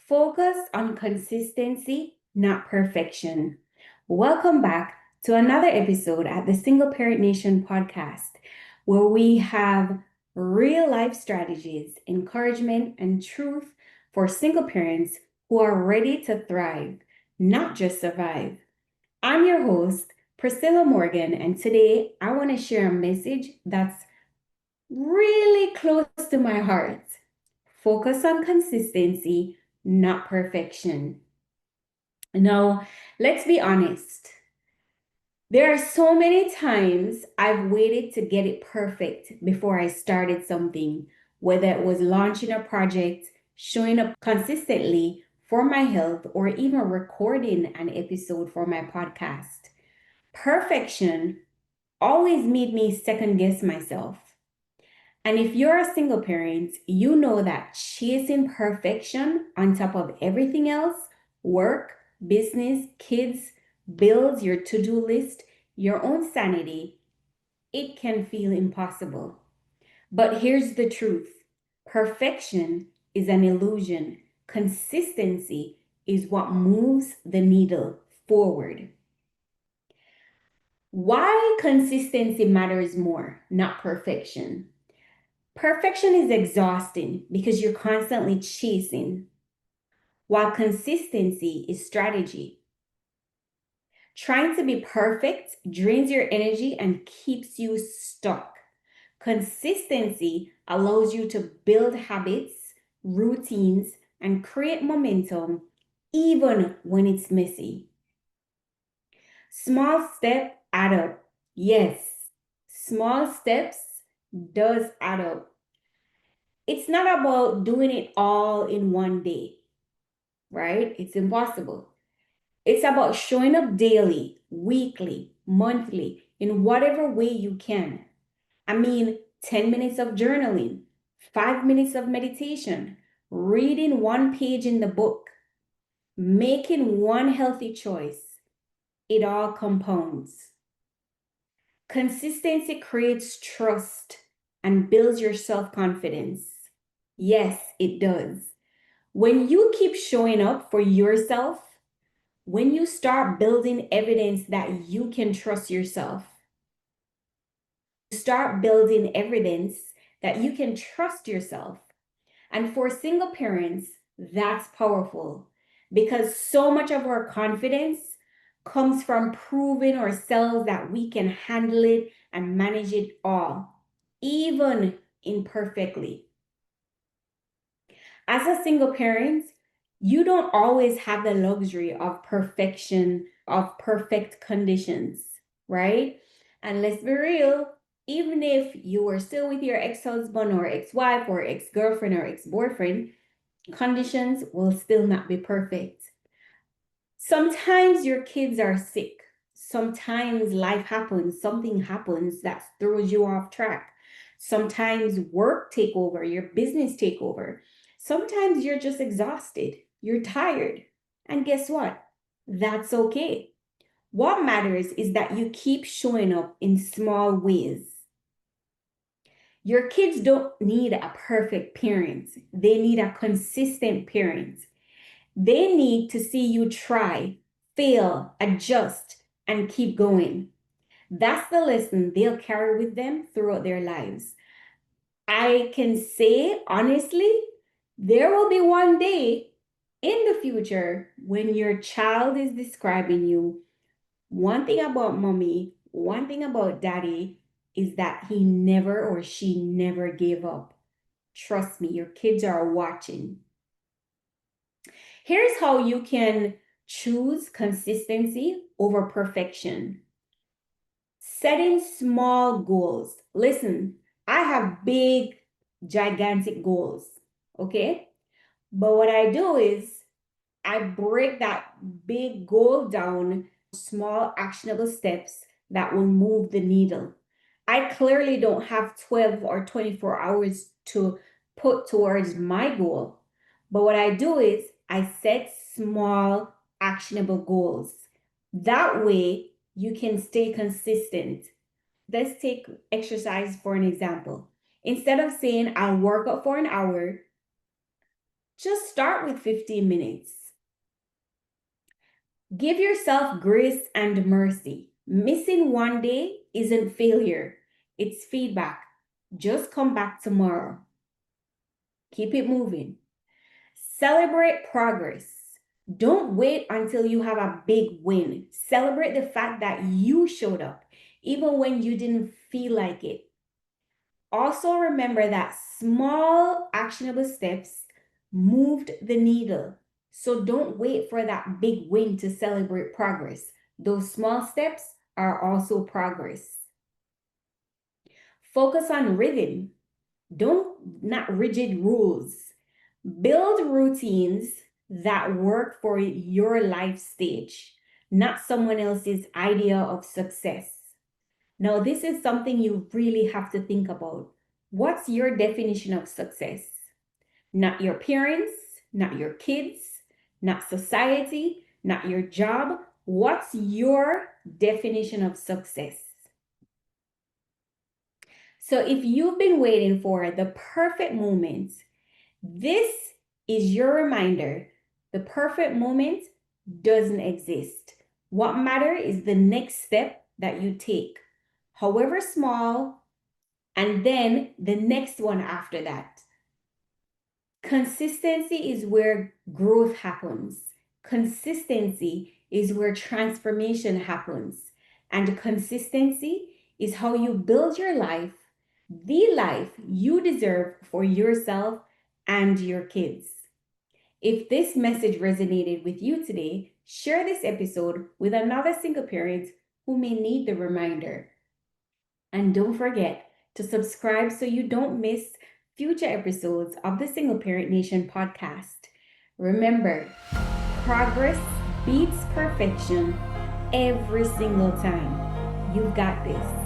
Focus on consistency, not perfection. Welcome back to another episode at the Single Parent Nation podcast, where we have real life strategies, encouragement, and truth for single parents who are ready to thrive, not just survive. I'm your host, Priscilla Morgan, and today I want to share a message that's really close to my heart. Focus on consistency, not perfection. Now, let's be honest. There are so many times I've waited to get it perfect before I started something, whether it was launching a project, showing up consistently for my health, or even recording an episode for my podcast. Perfection always made me second guess myself. And if you're a single parent, you know that chasing perfection on top of everything else, work, business, kids, bills, your to-do list, your own sanity, it can feel impossible. But here's the truth. Perfection is an illusion. Consistency is what moves the needle forward. Why consistency matters more, not perfection? Perfection is exhausting because you're constantly chasing, while consistency is strategy. Trying to be perfect drains your energy and keeps you stuck. Consistency allows you to build habits, routines, and create momentum even when it's messy. Small steps add up. Yes, small steps does add up. It's not about doing it all in one day, right? It's impossible. It's about showing up daily, weekly, monthly, in whatever way you can. I mean, 10 minutes of journaling, 5 minutes of meditation, reading one page in the book, making one healthy choice. It all compounds. Consistency creates trust and builds your self confidence. Yes, it does. When you keep showing up for yourself, when you start building evidence that you can trust yourself, start building evidence that you can trust yourself. And for single parents, that's powerful because so much of our confidence comes from proving ourselves that we can handle it and manage it all, even imperfectly. As a single parent, you don't always have the luxury of perfection, of perfect conditions, right? And let's be real, even if you were still with your ex-husband or ex-wife or ex-girlfriend or ex-boyfriend, conditions will still not be perfect. Sometimes your kids are sick. Sometimes life happens, something happens that throws you off track. Sometimes work take over, your business take over. Sometimes you're just exhausted, you're tired. And guess what? That's okay. What matters is that you keep showing up in small ways. Your kids don't need a perfect parent. They need a consistent parent. They need to see you try, fail, adjust, and keep going. That's the lesson they'll carry with them throughout their lives. I can say honestly, there will be one day in the future when your child is describing you, one thing about mommy, one thing about daddy is that he never or she never gave up. Trust me, your kids are watching. Here's how you can choose consistency over perfection. Setting small goals. Listen, I have big, gigantic goals, okay? But what I do is I break that big goal down small, actionable steps that will move the needle. I clearly don't have 12 or 24 hours to put towards my goal. But what I do is I set small, actionable goals. That way, you can stay consistent. Let's take exercise for an example. Instead of saying I'll work out for an hour, Just start with 15 minutes. Give yourself grace and mercy. Missing one day isn't failure, it's feedback. Just come back tomorrow. Keep it moving. Celebrate progress. Don't wait until you have a big win. Celebrate the fact that you showed up, even when you didn't feel like it. Also, remember that small, actionable steps moved the needle. So don't wait for that big win to celebrate progress. Those small steps are also progress. Focus on rhythm. Don't not rigid rules. Build routines that work for your life stage, not someone else's idea of success. Now, this is something you really have to think about. What's your definition of success? Not your parents, not your kids, not society, not your job. What's your definition of success? So, if you've been waiting for the perfect moment, this is your reminder. The perfect moment doesn't exist. What matters is the next step that you take, however small, and then the next one after that. Consistency is where growth happens. Consistency is where transformation happens. And consistency is how you build your life, the life you deserve for yourself and your kids. If this message resonated with you today, share this episode with another single parent who may need the reminder. And don't forget to subscribe so you don't miss future episodes of the Single Parent Nation podcast. Remember, progress beats perfection every single time. You've got this.